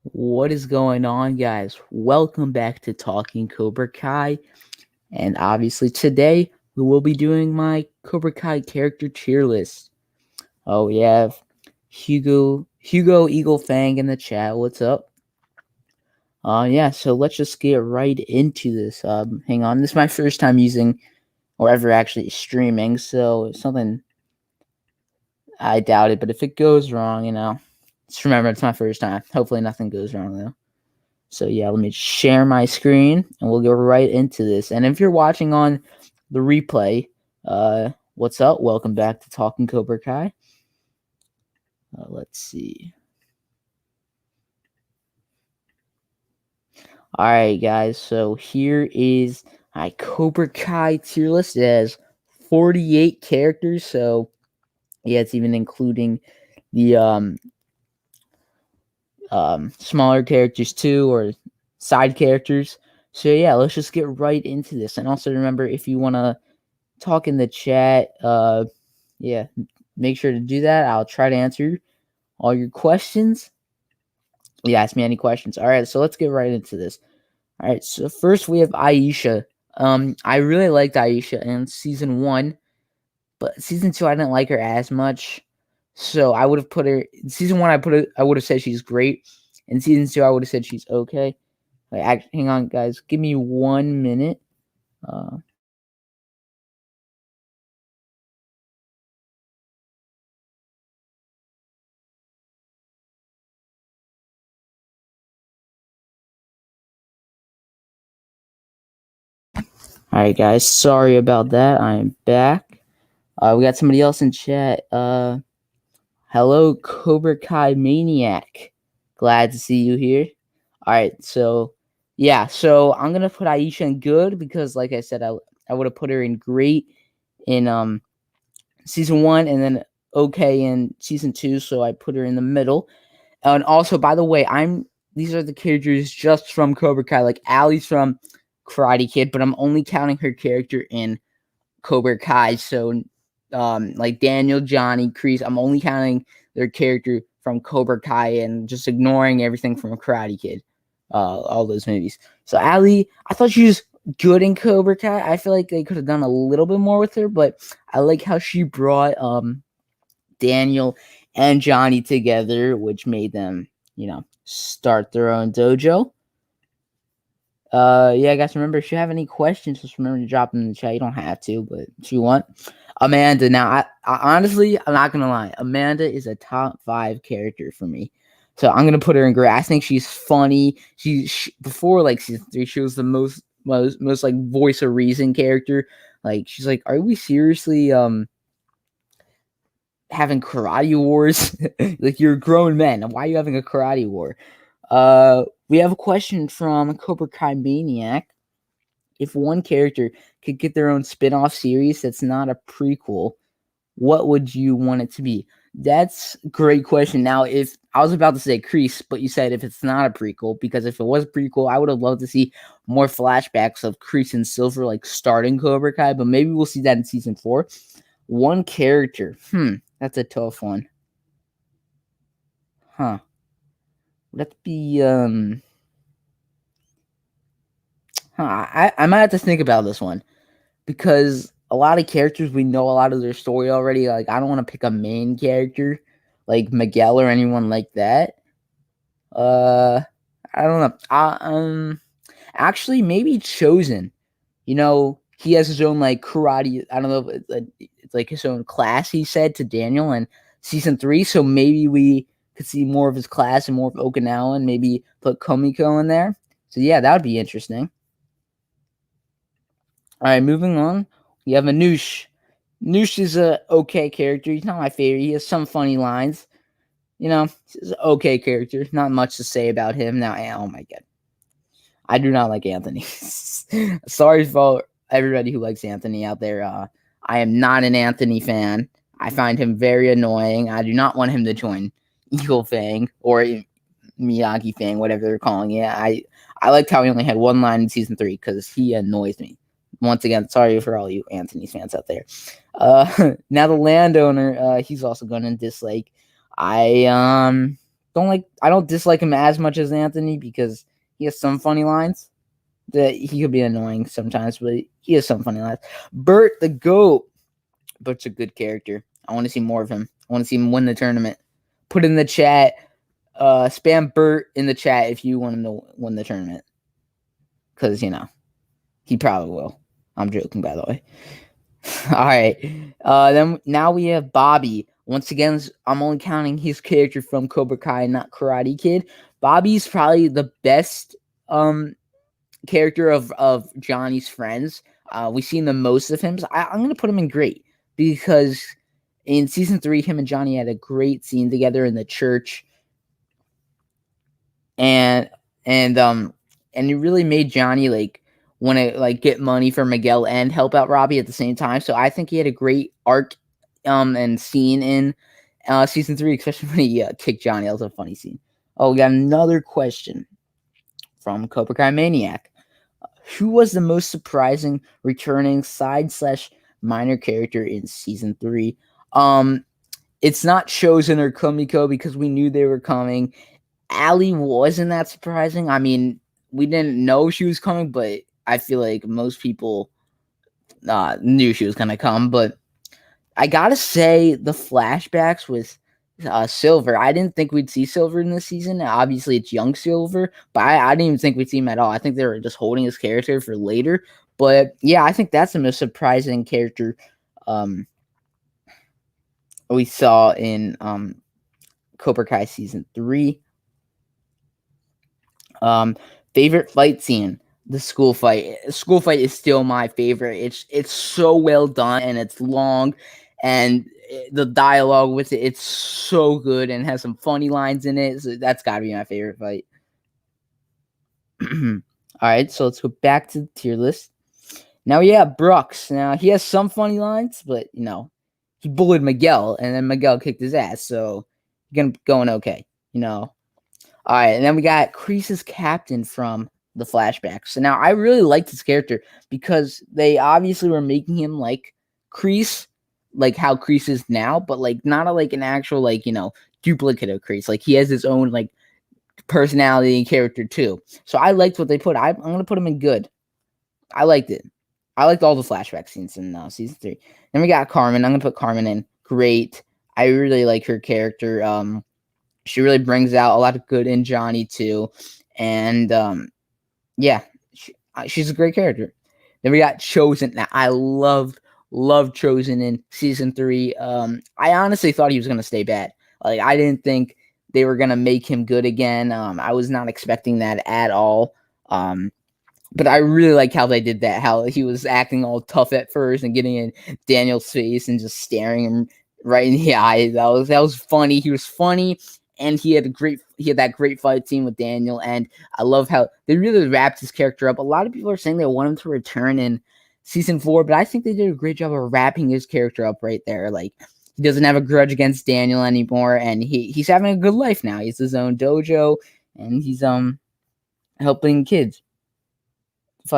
What is going on, guys? Welcome back to Talking Cobra Kai. And obviously, today we will be doing my Cobra Kai character tier list. Oh, we have Hugo Eagle Fang in the chat. What's up? Yeah, so let's just get right into this. Hang on. This is my first time using or ever actually streaming, so it's something I doubt it. But if it goes wrong, just remember it's my first time. Hopefully, nothing goes wrong, though. So yeah, let me share my screen and we'll go right into this. And if you're watching on the replay, what's up? Welcome back to Talking Cobra Kai. Let's see. All right, guys. So here is my Cobra Kai tier list. It has 48 characters. So yeah, it's even including the smaller characters too, or side characters. So yeah, let's just get right into this. And also remember, if you want to talk in the chat, yeah, make sure to do that. I'll try to answer all your questions. Yeah, ask me any questions. All right, so let's get right into this. All right, so first we have Aisha. I really liked Aisha in season 1, but season 2 I didn't like her as much. So I would have put her in season 1. I would have said she's great. In season 2, I would have said she's okay. Hang on, guys. Give me 1 minute. Uh, all right, guys. Sorry about that. I'm back. We got somebody else in chat. Hello, Cobra Kai Maniac. Glad to see you here. All right, so yeah, so I'm gonna put Aisha in good because, like I said, I would have put her in great in season 1 and then okay in season 2, so I put her in the middle. And also, by the way, these are the characters just from Cobra Kai. Like Allie's from Karate Kid, but I'm only counting her character in Cobra Kai. So, like Daniel, Johnny, Kreese, I'm only counting their character from Cobra Kai and just ignoring everything from Karate Kid, all those movies. So Ali, I thought she was good in Cobra Kai. I feel like they could have done a little bit more with her, but I like how she brought Daniel and Johnny together, which made them, start their own dojo. Yeah, guys, remember, if you have any questions, just remember to drop them in the chat. You don't have to, but if you want. Amanda, now, I honestly, I'm not going to lie. Amanda is a top 5 character for me. So I'm going to put her in gray. I think she's funny. Before, like, season 3, she was the most like, voice of reason character. Like, she's like, are we seriously, having karate wars? Like, you're grown men. Why are you having a karate war? We have a question from Cobra Kai Maniac. If one character could get their own spin-off series that's not a prequel, what would you want it to be? That's a great question. Now, if I was about to say Kreese, but you said if it's not a prequel, because if it was a prequel, I would have loved to see more flashbacks of Kreese and Silver, like, starting Cobra Kai, but maybe we'll see that in season 4. One character. That's a tough one. Huh. Would that be, I might have to think about this one because a lot of characters, we know a lot of their story already. Like, I don't want to pick a main character like Miguel or anyone like that. I don't know. Actually, maybe Chosen. He has his own, like, karate. I don't know if it's like his own class. He said to Daniel in season 3, so maybe we could see more of his class and more of Okinawa, and maybe put Komiko in there. So yeah, that would be interesting. All right, moving on. You have Anoush. Noosh is a okay character. He's not my favorite. He has some funny lines. He's an okay character. Not much to say about him. Now, oh my god. I do not like Anthony. Sorry for everybody who likes Anthony out there. I am not an Anthony fan. I find him very annoying. I do not want him to join Eagle Fang or Miyagi Fang, whatever they're calling it. I liked how he only had one line in season 3 because he annoys me. Once again, sorry for all you Anthony fans out there. Now the landowner, he's also going to dislike. I I don't dislike him as much as Anthony because he has some funny lines that he could be annoying sometimes, but he has some funny lines. Bert the Goat. Bert's a good character. I want to see more of him. I want to see him win the tournament. Put in the chat. Spam Bert in the chat if you want him to win the tournament. Because, he probably will. I'm joking, by the way. All right. Then now we have Bobby. Once again, I'm only counting his character from Cobra Kai, not Karate Kid. Bobby's probably the best character of Johnny's friends. We've seen the most of him. So I'm going to put him in great because in season 3, him and Johnny had a great scene together in the church, and it really made Johnny want to get money for Miguel and help out Robbie at the same time. So I think he had a great arc and scene in season 3, especially when he kicked Johnny. That was a funny scene. Oh, we got another question from Cobra Kai Maniac. Who was the most surprising returning side/minor character in season 3? It's not Chosen or Kumiko because we knew they were coming. Ali wasn't that surprising. I mean, we didn't know she was coming, but I feel like most people knew she was gonna come. But I gotta say, the flashbacks with Silver, I didn't think we'd see Silver in this season. Obviously, it's young Silver, but I didn't even think we'd see him at all. I think they were just holding his character for later. But yeah, I think that's the most surprising character we saw in Cobra Kai season 3. Favorite fight scene, the school fight. School fight is still my favorite. It's so well done and it's long, and the dialogue with it's so good and has some funny lines in it. So that's got to be my favorite fight. All right, so let's go back to the tier list. Now we have Brooks. Now he has some funny lines, but he bullied Miguel, and then Miguel kicked his ass, so going okay. All right, and then we got Kreese's captain from the flashbacks. So now I really liked his character because they obviously were making him like Kreese, like how Kreese is now, but not an actual duplicate of Kreese. Like he has his own personality and character too. So I liked what they put. I'm gonna put him in good. I liked it. I liked all the flashback scenes in season 3. Then we got Carmen. I'm gonna put Carmen in great. I really like her character. She really brings out a lot of good in Johnny too, and yeah, she's a great character. Then we got Chosen. Now I loved Chosen in season 3. I honestly thought he was gonna stay bad. I didn't think they were gonna make him good again. I was not expecting that at all. But I really like how they did that. How he was acting all tough at first and getting in Daniel's face and just staring him right in the eye. That was funny. He was funny, and he had that great fight scene with Daniel. And I love how they really wrapped his character up. A lot of people are saying they want him to return in season 4, but I think they did a great job of wrapping his character up right there. He doesn't have a grudge against Daniel anymore, and he's having a good life now. He's his own dojo, and he's helping kids. All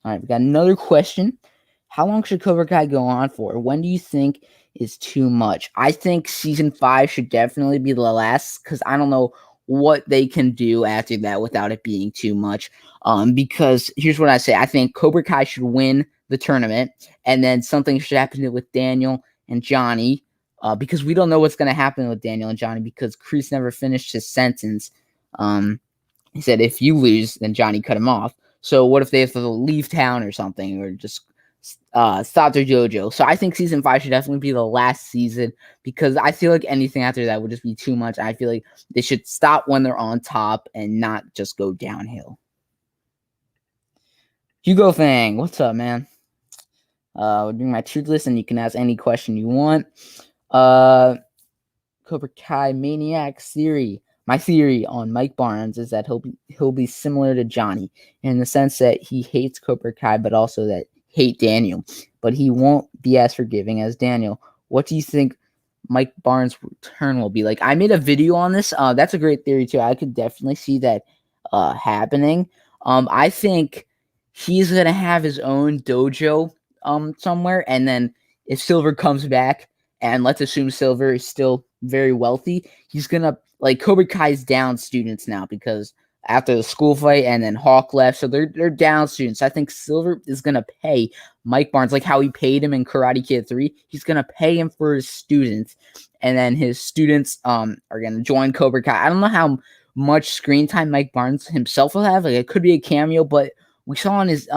right, we got another question. How long should Cobra Kai go on for? When do you think is too much? I think season 5 should definitely be the last because I don't know what they can do after that without it being too much. Because here's what I say. I think Cobra Kai should win the tournament, and then something should happen with Daniel and Johnny. Because we don't know what's going to happen with Daniel and Johnny because Kreese never finished his sentence. He said if you lose, then Johnny cut him off. So what if they have to leave town or something, or just stop their dojo? So I think season 5 should definitely be the last season because I feel like anything after that would just be too much. I feel like they should stop when they're on top and not just go downhill. Hugo Fang, what's up, man? We're doing my truth list, and you can ask any question you want. Cobra Kai Maniac theory. My theory on Mike Barnes is that he'll be similar to Johnny in the sense that he hates Cobra Kai, but also that hate Daniel. But he won't be as forgiving as Daniel. What do you think Mike Barnes' return will be like? I made a video on this. That's a great theory too. I could definitely see that happening. I think he's gonna have his own dojo somewhere, and then if Silver comes back, and let's assume Silver is still very wealthy, he's gonna like Cobra Kai's down students now because after the school fight and then Hawk left, so they're down students. I think Silver is gonna pay Mike Barnes like how he paid him in Karate Kid 3. He's gonna pay him for his students, and then his students are gonna join Cobra Kai. I don't know how much screen time Mike Barnes himself will have. Like it could be a cameo, but we saw on his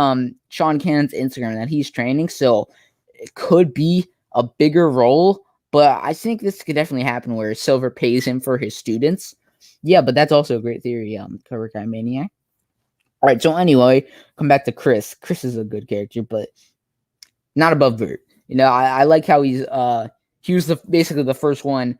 Sean Cannon's Instagram that he's training, so it could be a bigger role. But I think this could definitely happen where Silver pays him for his students. Yeah, but that's also a great theory, Cobra Kai Maniac. All right, so anyway, come back to Chris. Chris is a good character, but not above Bert. You know, I like how he was basically the first one,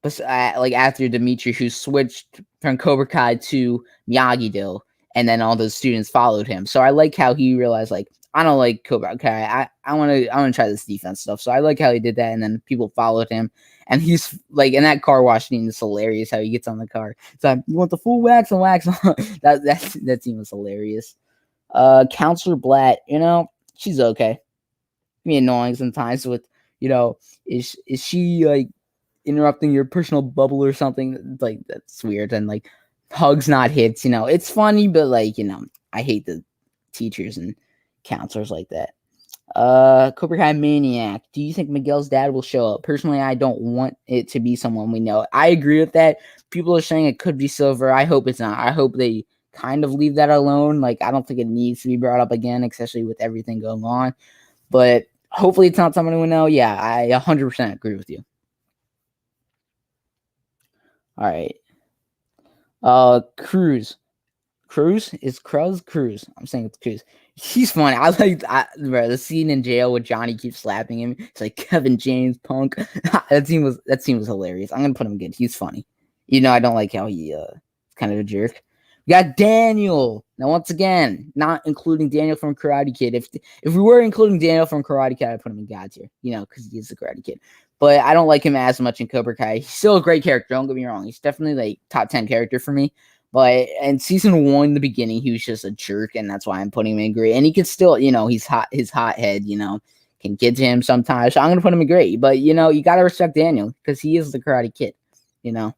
like after Dimitri, who switched from Cobra Kai to Miyagi-Do, and then all those students followed him. So I like how he realized, like, I don't like Cobra Kai. I want to try this defense stuff. So I like how he did that, and then people followed him. And he's like in that car wash scene is hilarious. How he gets on the car. It's like, you want the full wax and wax? that scene was hilarious. Counselor Blatt, you know, she's okay. Be annoying sometimes with, you know, is she like interrupting your personal bubble or something? Like that's weird. And like hugs not hits, you know, it's funny, but like, you know, I hate the teachers and counselors like that. Cobra Kai Maniac. Do you think Miguel's dad will show up? Personally, I don't want it to be someone we know. I agree with that. People are saying it could be Silver. I hope it's not. I hope they kind of leave that alone. Like, I don't think it needs to be brought up again, especially with everything going on. But hopefully it's not someone we know. Yeah, I 100% agree with you. All right. Cruz. Cruz. I'm saying it's Cruz. He's funny. I like bro, the scene in jail with Johnny keeps slapping him. It's like Kevin James Punk. that scene was hilarious. I'm gonna put him good. He's funny. You know, I don't like how he kind of a jerk. We got Daniel. Now once again, not including Daniel from Karate Kid. If we were including Daniel from Karate Kid, I'd put him in God tier, you know, because he is the Karate Kid. But I don't like him as much in Cobra Kai. He's still a great character, don't get me wrong. He's definitely like top 10 character for me. But in season 1, in the beginning, he was just a jerk, and that's why I'm putting him in great. And he could still, you know, he's hot. His hot head, you know, can get to him sometimes. So I'm gonna put him in great. But you know, you gotta respect Daniel because he is the Karate Kid. You know,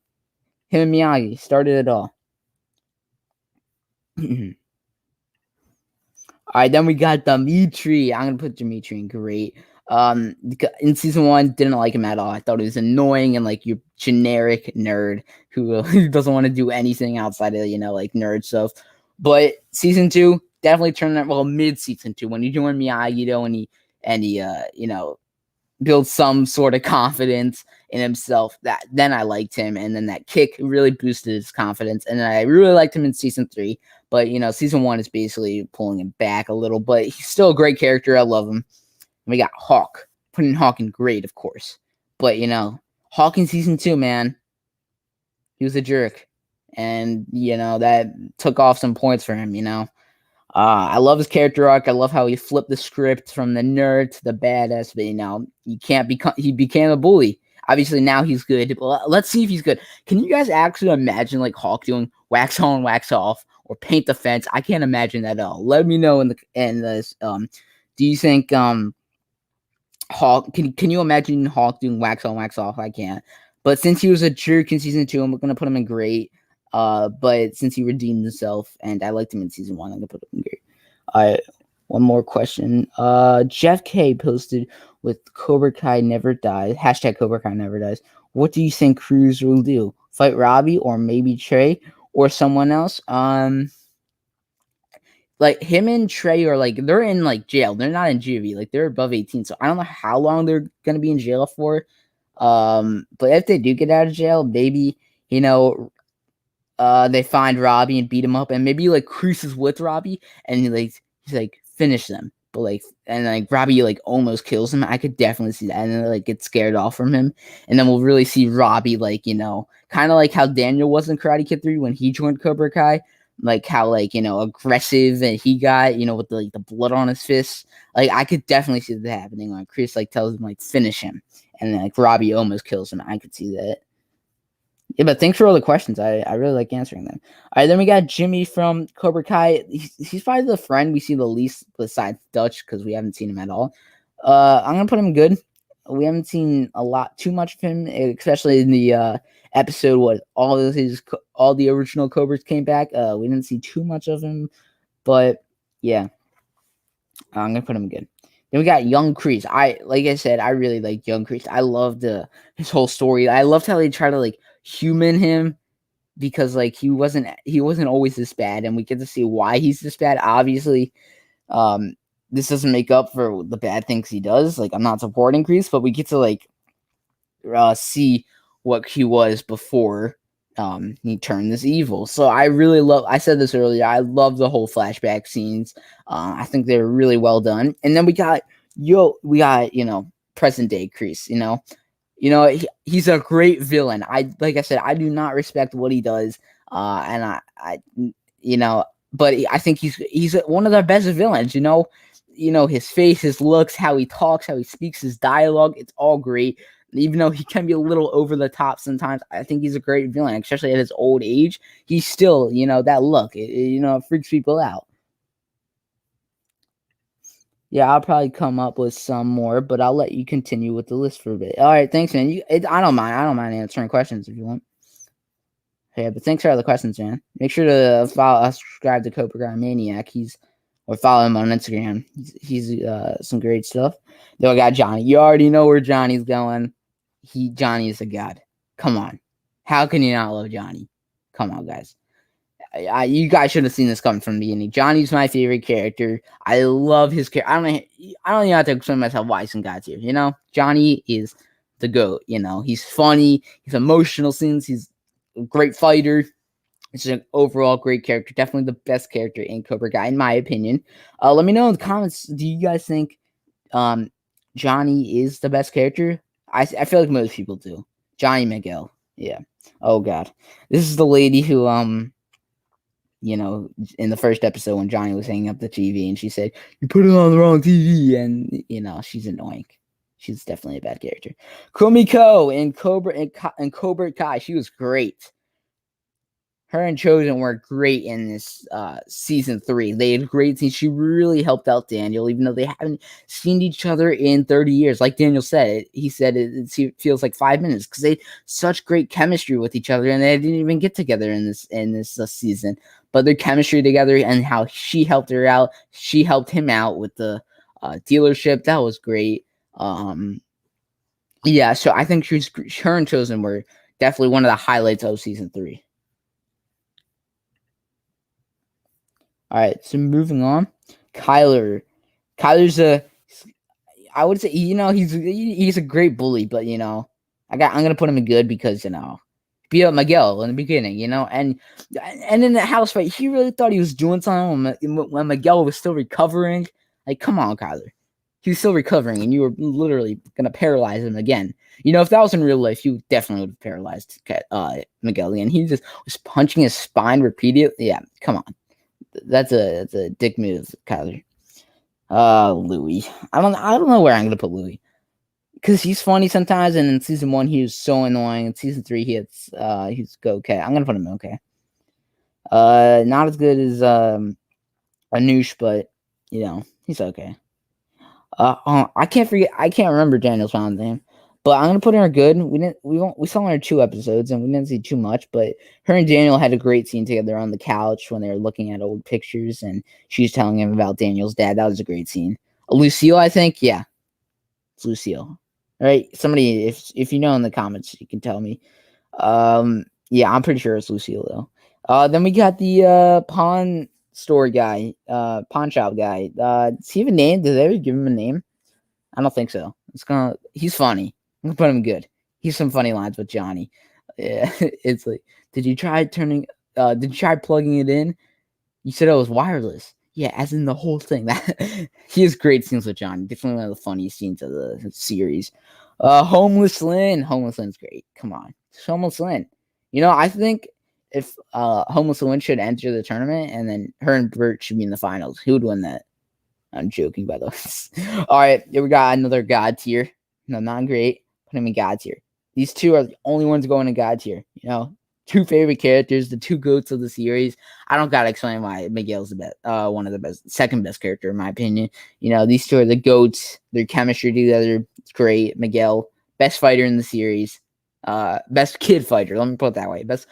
him and Miyagi started it all. All right, then we got Dimitri. I'm gonna put Dimitri in great. In season 1, didn't like him at all. I thought he was annoying and like your generic nerd who doesn't want to do anything outside of, you know, like nerd stuff. But season 2 definitely turned that. Well, mid season 2 when he joined Miyagi-Do and he you know, build some sort of confidence in himself. That then I liked him, and then that kick really boosted his confidence, and I really liked him in season 3. But you know, season 1 is basically pulling him back a little, but he's still a great character. I love him. And we got Hawk, putting Hawk in great, of course. But you know, Hawk in season 2, man, he was a jerk, and you know that took off some points for him. You know, I love his character arc. I love how he flipped the script from the nerd to the badass. But you know, he became a bully. Obviously now he's good. But let's see if he's good. Can you guys actually imagine like Hawk doing wax on, wax off, or paint the fence? I can't imagine that at all. Let me know in this. Do you think Hawk can you imagine Hawk doing wax on, wax off? I can't. But since he was a jerk in season 2, I'm gonna put him in great. But since he redeemed himself, and I liked him in season 1, I'm gonna put him in great. All right, one more question. Jeff K posted with Cobra Kai never dies. Hashtag Cobra Kai never dies. What do you think Cruz will do? Fight Robbie or maybe Trey or someone else? Like him and Trey are like they're in like jail. They're not in juvie. Like they're above 18. So I don't know how long they're gonna be in jail for. But if they do get out of jail, maybe you know they find Robbie and beat him up, and maybe like Cruz is with Robbie, and he's like finish them, but like and like Robbie like almost kills him. I could definitely see that, and then like get scared off from him, and then we'll really see Robbie like you know kind of like how Daniel was in Karate Kid 3 when he joined Cobra Kai, like how like you know aggressive and he got you know with the blood on his fists. Like I could definitely see that happening. Like Chris like tells him like finish him, and then like Robbie almost kills him. I could see that. Yeah, but thanks for all the questions. I really like answering them. All right, then we got Jimmy from Cobra Kai. He's probably the friend we see the least besides Dutch because we haven't seen him at all. I'm gonna put him good. We haven't seen too much of him, especially in the episode, what all the original Cobras came back. We didn't see too much of him, but yeah, I'm gonna put him good. Then we got Young Kreese. Like I said, I really like Young Kreese. I loved his whole story. I loved how they try to like human him because like he wasn't always this bad, and we get to see why he's this bad. Obviously, this doesn't make up for the bad things he does. Like, I'm not supporting Kreese, but we get to like see what he was before he turned this evil. So I really love. I said this earlier. I love the whole flashback scenes. I think they're really well done. And then we got present day Kreese. He's a great villain. Like I said, I do not respect what he does. And but I think he's one of the best villains. His face, his looks, how he talks, how he speaks, his dialogue. It's all great. Even though he can be a little over the top sometimes, I think he's a great villain, especially at his old age. He's still, that look. It freaks people out. Yeah, I'll probably come up with some more, but I'll let you continue with the list for a bit. All right, thanks, man. I don't mind. I don't mind answering questions if you want. Yeah, but thanks for all the questions, man. Make sure to subscribe to Cobra Guy Maniac. Or follow him on Instagram. He's some great stuff. Then I got Johnny. You already know where Johnny's going. Johnny is a god. Come on. How can you not love Johnny? Come on, guys. You guys should have seen this coming from the beginning. Johnny's my favorite character. I love his character. I don't even have to explain myself why some guys here. Johnny is the GOAT. He's funny. He's emotional scenes. He's a great fighter. It's an overall great character. Definitely the best character in Cobra Kai, in my opinion. Let me know in the comments. Do you guys think Johnny is the best character? I feel like most people do. Johnny Miguel. Yeah. Oh God. This is the lady who in the first episode when Johnny was hanging up the TV and she said, "You put it on the wrong TV," and she's annoying. She's definitely a bad character. Kumiko in Cobra Kai. She was great. Her and Chosen were great in this season 3. They had great scenes. She really helped out Daniel, even though they haven't seen each other in 30 years. Like Daniel said, he said it feels like 5 minutes because they had such great chemistry with each other, and they didn't even get together in this season. But their chemistry together and how she helped her out, she helped him out with the dealership. That was great. Yeah, so I think her and Chosen were definitely one of the highlights of season 3. All right, so moving on, Kyler's I would say he's a great bully, but I'm gonna put him in good because beat up Miguel in the beginning, and in the house fight, he really thought he was doing something when Miguel was still recovering. Like, come on, Kyler, he was still recovering, and you were literally gonna paralyze him again. If that was in real life, you definitely would have paralyzed Miguel, and he just was punching his spine repeatedly. Yeah, come on. That's a dick move, Kyler. Louis. I don't know where I'm gonna put Louis because he's funny sometimes, and in season 1 he was so annoying. In season 3 he's okay. I'm gonna put him in okay. Not as good as Anush, but he's okay. I can't remember Daniel's found name. But I'm gonna put her good. We saw her 2 episodes and we didn't see too much, but her and Daniel had a great scene together on the couch when they were looking at old pictures and she's telling him about Daniel's dad. That was a great scene. Lucille, I think, yeah. It's Lucille. All right. Somebody if you know in the comments, you can tell me. Yeah, I'm pretty sure it's Lucille though. Then we got the pawn store guy, pawn shop guy. Does he have a name? Did they ever give him a name? I don't think so. He's funny. I'm gonna put him good. He's some funny lines with Johnny. Yeah, it's like, did you try plugging it in? You said it was wireless. Yeah, as in the whole thing. He has great scenes with Johnny. Definitely one of the funniest scenes of the series. Homeless Lynn. Homeless Lynn's great. Come on. It's Homeless Lynn. I think if Homeless Lynn should enter the tournament and then her and Bert should be in the finals, who would win that? I'm joking, by the way. All right, here we got another God tier. No, not great. Put him in God tier. These 2 are the only ones going in God tier. 2 favorite characters, the 2 goats of the series. I don't gotta explain why Miguel's the best, one of the best, second best character in my opinion. These 2 are the goats. Their chemistry together, it's great. Miguel, best fighter in the series. Best kid fighter. Let me put it that way. Best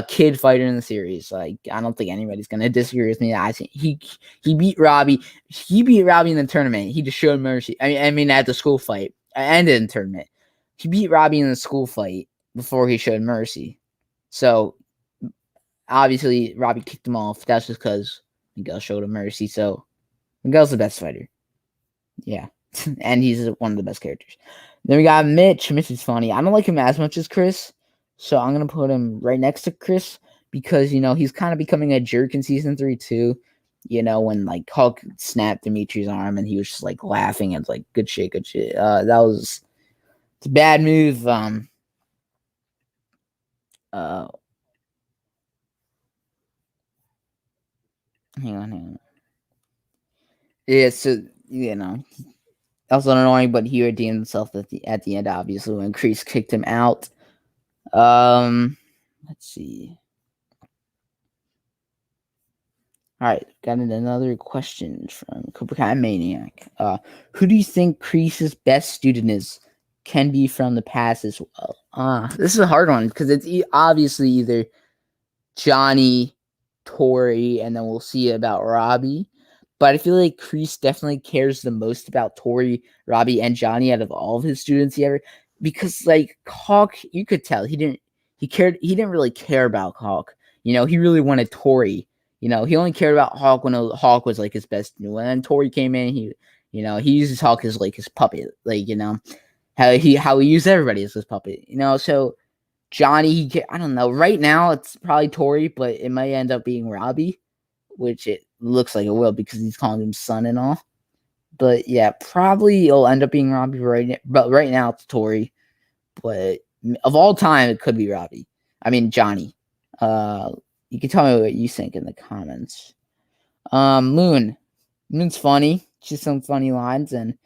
kid fighter in the series. Like, I don't think anybody's gonna disagree with me. I think he beat Robbie. He beat Robbie in the tournament. He just showed mercy. I mean at the school fight and in the tournament. He beat Robbie in the school fight before he showed mercy. So obviously Robbie kicked him off. That's just because Miguel showed him mercy. So Miguel's the best fighter. Yeah. And he's one of the best characters. Then we got Mitch. Mitch is funny. I don't like him as much as Chris. So I'm going to put him right next to Chris because, he's kind of becoming a jerk in season 3 too. When like Hulk snapped Dimitri's arm and he was just like laughing and like, good shit, good shit. It's a bad move. Hang on. Yeah, so, that was annoying, but he redeemed himself at the end, obviously, when Chris kicked him out. Let's see. All right, got another question from Cobra Kai Maniac. Who do you think Kreese's best student is? Can be from the past as well. This is a hard one because it's obviously either Johnny, Tori, and then we'll see about Robbie. But I feel like Kreese definitely cares the most about Tori, Robbie, and Johnny out of all of his students he ever. Because like Hawk, you could tell he didn't really care about Hawk. He really wanted Tori. He only cared about Hawk when Hawk was like his best. When Tori came in, he uses Hawk as like his puppet. Like, how he used everybody as his puppet. So Johnny, I don't know. Right now, it's probably Tori, but it might end up being Robbie, which it looks like it will because he's calling him son and all. But yeah, probably it'll end up being Robbie but right now it's Tori. But of all time, it could be Robbie. I mean Johnny. You can tell me what you think in the comments. Moon's funny. She's some funny lines, and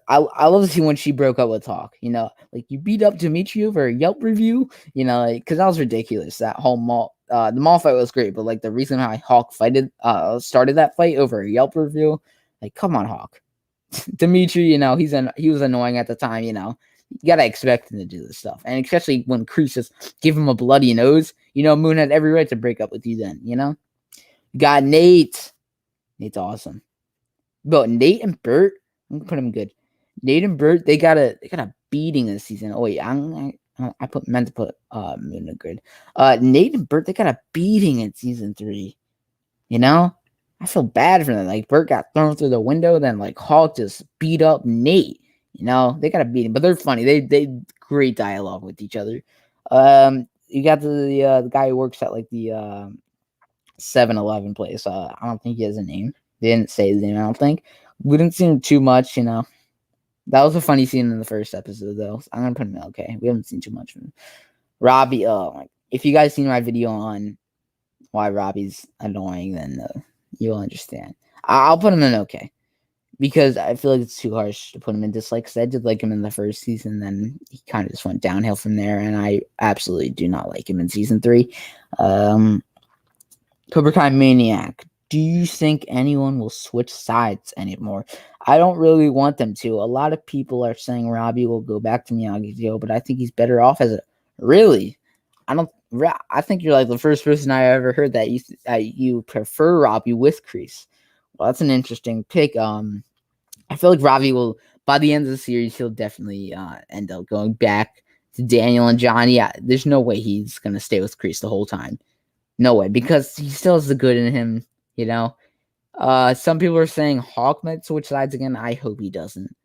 I love to see when she broke up with Hawk. Like you beat up Dimitri over a Yelp review. Because that was ridiculous. That whole mall, the mall fight was great, but like the reason how Hawk started that fight over a Yelp review, like come on, Hawk. Dimitri, he was annoying at the time. You gotta expect him to do this stuff, and especially when Kreese just give him a bloody nose. Moon had every right to break up with you. Then you got Nate. Nate's awesome. But Nate and Bert, I'm gonna put him good. Nate and Bert, they got a beating this season. Oh wait, meant to put Moon in good. Nate and Bert, they got a beating in season 3. I feel bad for them. Like Bert got thrown through the window, then like Hulk just beat up Nate. They got a beating, but they're funny. They great dialogue with each other. You got the guy who works at like the 7-Eleven place. I don't think he has a name. They didn't say his name, I don't think. We didn't see him too much, That was a funny scene in the first episode, though. So I'm gonna put him okay. We haven't seen too much of him. Robbie, if you guys seen my video on why Robbie's annoying, then you'll understand. I'll put him in okay. Because I feel like it's too harsh to put him in dislike. Because I did like him in the first season, then he kind of just went downhill from there, and I absolutely do not like him in season 3. Cobra Kai Maniac. Do you think anyone will switch sides anymore? I don't really want them to. A lot of people are saying Robbie will go back to Miyagi-Do, but I think he's better off as a... Really? I think you're like the first person I ever heard that you prefer Robbie with Kreese. Well, that's an interesting pick. I feel like Robbie will, by the end of the series, he'll definitely end up going back to Daniel and Johnny. There's no way he's going to stay with Kreese the whole time. No way, because he still has the good in him, Some people are saying Hawk might switch sides again. I hope he doesn't.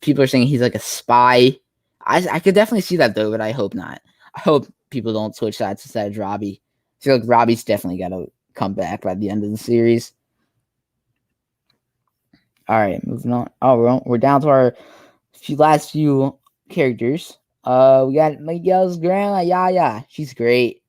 People are saying he's like a spy. I could definitely see that, though, but I hope not. I hope people don't switch sides instead of Robbie. I feel like Robbie's definitely got to come back by the end of the series. All right, moving on. Oh, we're down to our last few characters. We got Miguel's grandma, Yaya. She's great.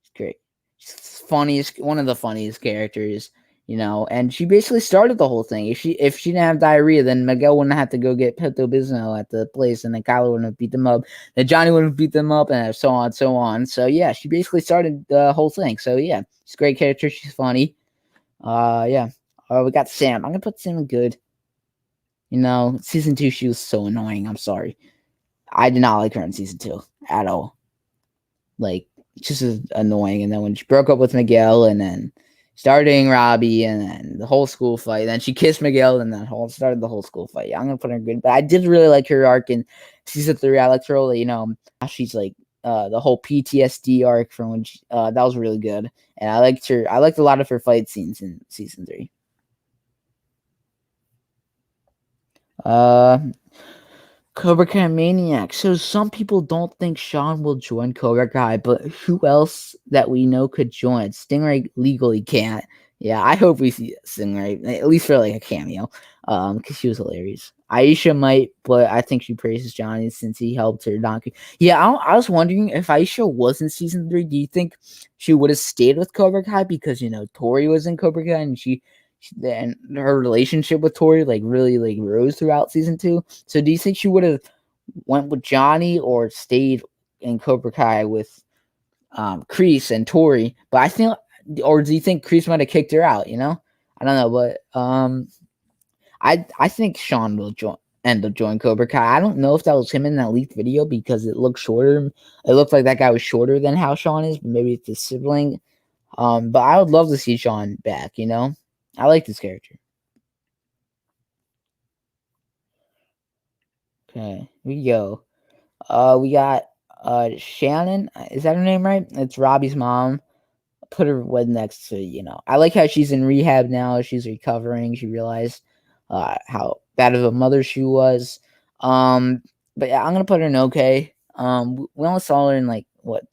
She's great. She's funniest, one of the funniest characters, And she basically started the whole thing. If she didn't have diarrhea, then Miguel wouldn't have to go get Pepto Bismol at the place, and then Kylo wouldn't have beat them up. Then Johnny wouldn't have beat them up, and so on, so on. So yeah, she basically started the whole thing. So yeah, she's a great character. She's funny. Yeah. We got Sam. I'm gonna put Sam in good. Season 2, she was so annoying. I'm sorry. I did not like her in season 2 at all. Like, just as annoying. And then when she broke up with Miguel, and then started dating Robbie, and then the whole school fight, then she kissed Miguel, and then started the whole school fight. Yeah, I'm gonna put her in good, but I did really like her arc in season 3. I liked her, she's like the whole PTSD arc from when that was really good, and I liked her. I liked a lot of her fight scenes in season 3. Uh, Cobra Kai Maniac. So some people don't think Sean will join Cobra Kai, but who else that we know could join? Stingray legally can't. Yeah, I hope we see Stingray, at least for like a cameo, because she was hilarious. Aisha might, but I think she praises Johnny since he helped her not. Yeah, I was wondering if Aisha was in season 3. Do you think she would have stayed with Cobra Kai because Tori was in Cobra Kai and then her relationship with Tori like really like rose throughout season 2? So do you think she would have went with Johnny or stayed in Cobra Kai with Kreese and Tori? But I think, or do you think Kreese might have kicked her out? I don't know, but I think Sean will end up joining Cobra Kai. I don't know if that was him in that leaked video because it looked shorter. It looked like that guy was shorter than how Sean is. But maybe it's his sibling. But I would love to see Sean back. I like this character. Okay, here we go. We got Shannon. Is that her name right? It's Robbie's mom. Put her right next to. I like how she's in rehab now. She's recovering. She realized how bad of a mother she was. But yeah, I'm gonna put her in okay. We only saw her in like what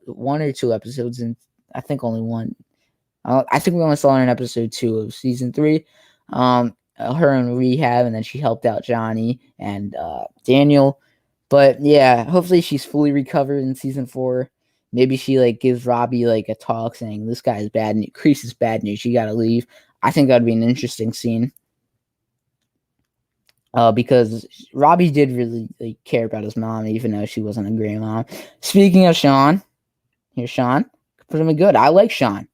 1 or 2 episodes, and I think only one. I think we only saw her in episode 2 of season 3. Her in rehab, and then she helped out Johnny and Daniel. But yeah, hopefully she's fully recovered in season 4. Maybe she like gives Robbie like a talk saying this guy is bad news. Kreese is bad news. You got to leave. I think that'd be an interesting scene. Because Robbie did really like, care about his mom, even though she wasn't a great mom. Speaking of Sean, here's Sean. Put him in good. I like Sean.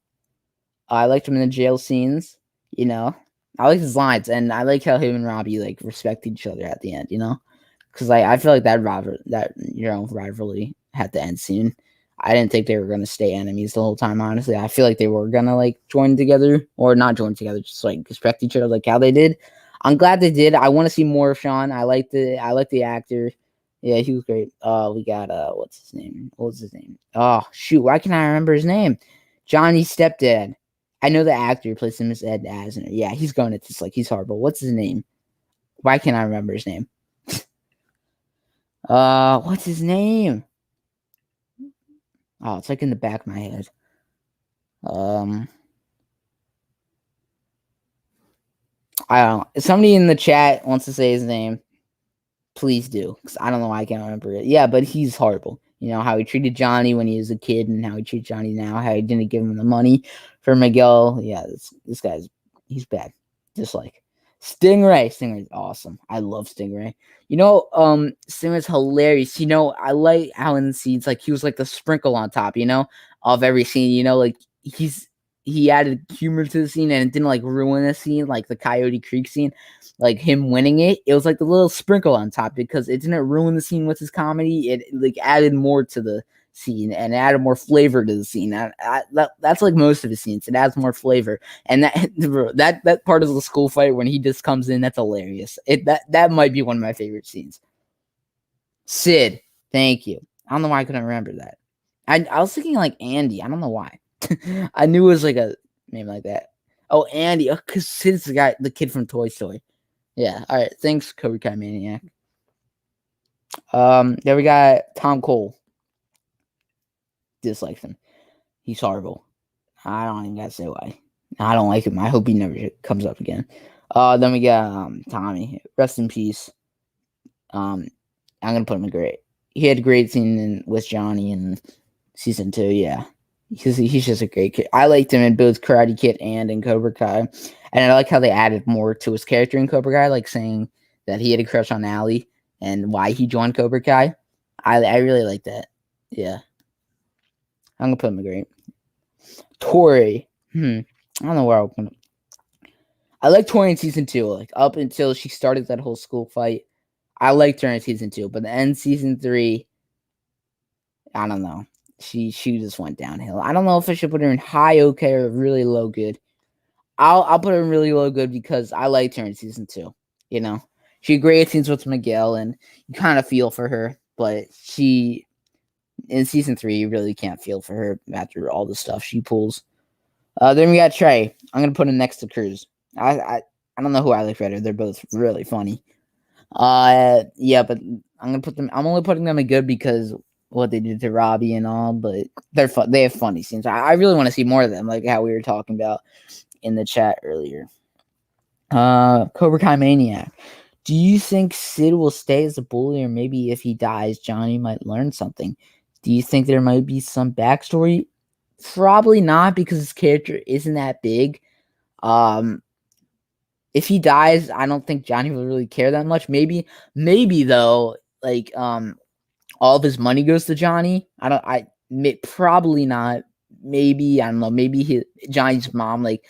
I liked him in the jail scenes. I like his lines, and I like how him and Robbie like respect each other at the end. Because I feel like that rivalry had to end soon. I didn't think they were gonna stay enemies the whole time. Honestly, I feel like they were gonna like join together or not join together, just like respect each other, like how they did. I'm glad they did. I want to see more of Sean. I like the actor. Yeah, he was great. We got what's his name? What was his name? Oh shoot, why can't I remember his name? Johnny's stepdad. I know the actor who plays him as Ed Asner. Yeah, he's going at this like he's horrible. What's his name? Why can't I remember his name? What's his name? Oh, it's like in the back of my head. I don't know. If somebody in the chat wants to say his name, please do. Because I don't know why I can't remember it. Yeah, but he's horrible. How he treated Johnny when he was a kid and how he treats Johnny now, how he didn't give him the money for Miguel. Yeah, this guy's he's bad. Just like Stingray. Stingray's awesome. I love Stingray. Stingray's hilarious. I like how in the scenes, like he was like the sprinkle on top, of every scene, like he added humor to the scene and it didn't like ruin the scene, like the Coyote Creek scene, like him winning it. It was like the little sprinkle on top because it didn't ruin the scene with his comedy. It like added more to the scene and added more flavor to the scene. That's like most of his scenes. It adds more flavor. And that part of the school fight when he just comes in, that's hilarious. That might be one of my favorite scenes. Sid, thank you. I don't know why I couldn't remember that. I was thinking like Andy. I don't know why. I knew it was like a name like that. Oh, Andy. Because Sid's the kid from Toy Story. Yeah. All right. Thanks, Cobra Kai Maniac. There we got Tom Cole. Dislikes him. He's horrible. I don't even gotta say why. I don't like him. I hope he never comes up again. Then we got Tommy. Rest in peace. I'm gonna put him in great. He had a great scene with Johnny in season 2. Yeah, he's just a great kid. I liked him in both Karate Kid and in Cobra Kai, and I like how they added more to his character in Cobra Kai, like saying that he had a crush on Allie and why he joined Cobra Kai. I really like that. Yeah, I'm gonna put him in great. Tori. I don't know where I'll put him. I like Tori in season 2, like up until she started that whole school fight. I liked her in season 2, but the end season 3, I don't know. She just went downhill. I don't know if I should put her in high okay or really low good. I'll put her in really low good because I liked her in season 2. You know, she had great scenes with Miguel, and you kind of feel for her. But she in season 3, you really can't feel for her after all the stuff she pulls. Then we got Trey. I'm gonna put him next to Cruz. I don't know who I like better. They're both really funny. Yeah, but I'm gonna put them. I'm only putting them in good because what they did to Robbie and all. But they're fun. They have funny scenes. I really want to see more of them, like how we were talking about in the chat earlier. Cobra Kai Maniac. Do you think Sid will stay as a bully, or maybe if he dies, Johnny might learn something? Do you think there might be some backstory? Probably not, because his character isn't that big. If he dies, I don't think Johnny will really care that much. Maybe though, like all of his money goes to Johnny. Probably not. Maybe I don't know. Maybe Johnny's mom like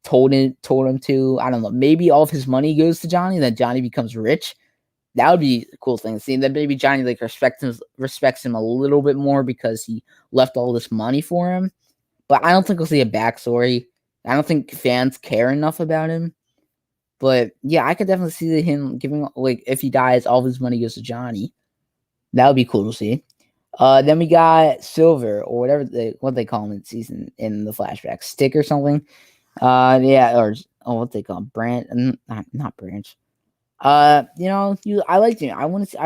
told him to. I don't know. Maybe all of his money goes to Johnny, then Johnny becomes rich. That would be a cool thing to see. Then maybe Johnny like respects him a little bit more because he left all this money for him. But I don't think we'll see a backstory. I don't think fans care enough about him. But yeah, I could definitely see him giving, like, if he dies, all of his money goes to Johnny. That would be cool to see. Then we got Silver, or whatever what they call him in the flashback, Stick or something. Yeah, or what they call him, Branch, not Branch. I liked him. I want to see.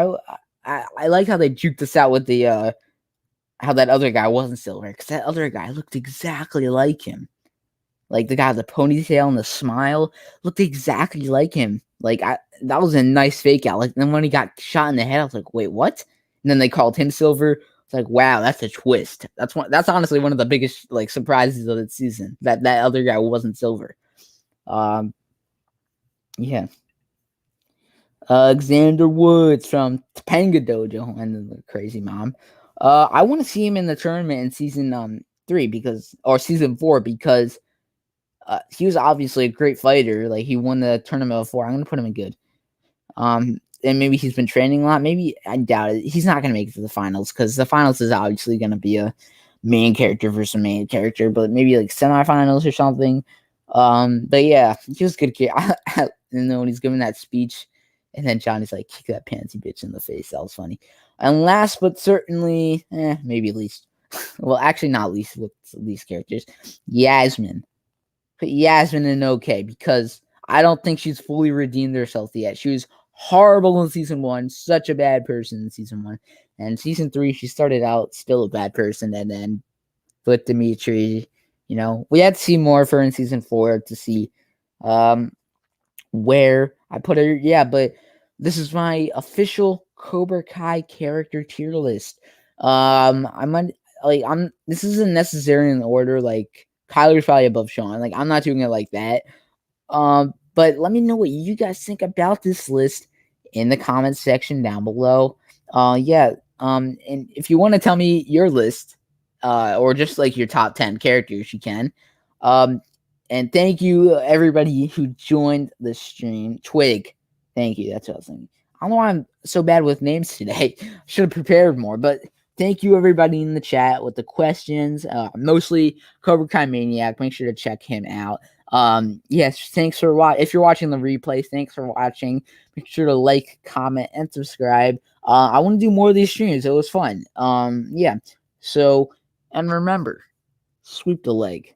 I like how they juked us out with the how that other guy wasn't Silver, because that other guy looked exactly like him. Like the guy with the ponytail and the smile looked exactly like him. That was a nice fake out. Like then when he got shot in the head, I was like, wait, what? And then they called him Silver. It's like, wow, that's a twist. That's honestly one of the biggest like surprises of the season. That other guy wasn't Silver. Yeah. Xander Woods from Topanga Dojo and the Crazy Mom. I want to see him in the tournament in season season 4 because he was obviously a great fighter. Like he won the tournament before. I'm gonna put him in good. And maybe he's been training a lot. Maybe I doubt it. He's not gonna make it to the finals because the finals is obviously gonna be a main character versus a main character, but maybe like semifinals or something. But yeah, he was good. And then when he's giving that speech, and then Johnny's like, kick that pansy bitch in the face. That was funny. And last but certainly, maybe least. Well, actually not least with these characters, Yasmin. Put Yasmin in okay because I don't think she's fully redeemed herself yet. She was horrible in season 1, such a bad person in season 1. And season 3, she started out still a bad person, and then with Dimitri, we had to see more of her in season 4 to see where I put her. Yeah, but this is my official Cobra Kai character tier list. This isn't necessarily in order. Like Kyler's probably above Sean. Like I'm not doing it like that. But let me know what you guys think about this list in the comments section down below. Yeah. And if you want to tell me your list, or just like your top 10 characters, you can. And thank you everybody who joined the stream. Twig, thank you. That's what I was thinking. I don't know why I'm so bad with names today. Should have prepared more, but thank you everybody in the chat with the questions. Mostly Cobra Kai Maniac. Make sure to check him out. Yes, thanks for watching. If you're watching the replay, thanks for watching. Make sure to like, comment, and subscribe. I want to do more of these streams. It was fun. Yeah. So, and remember, sweep the leg.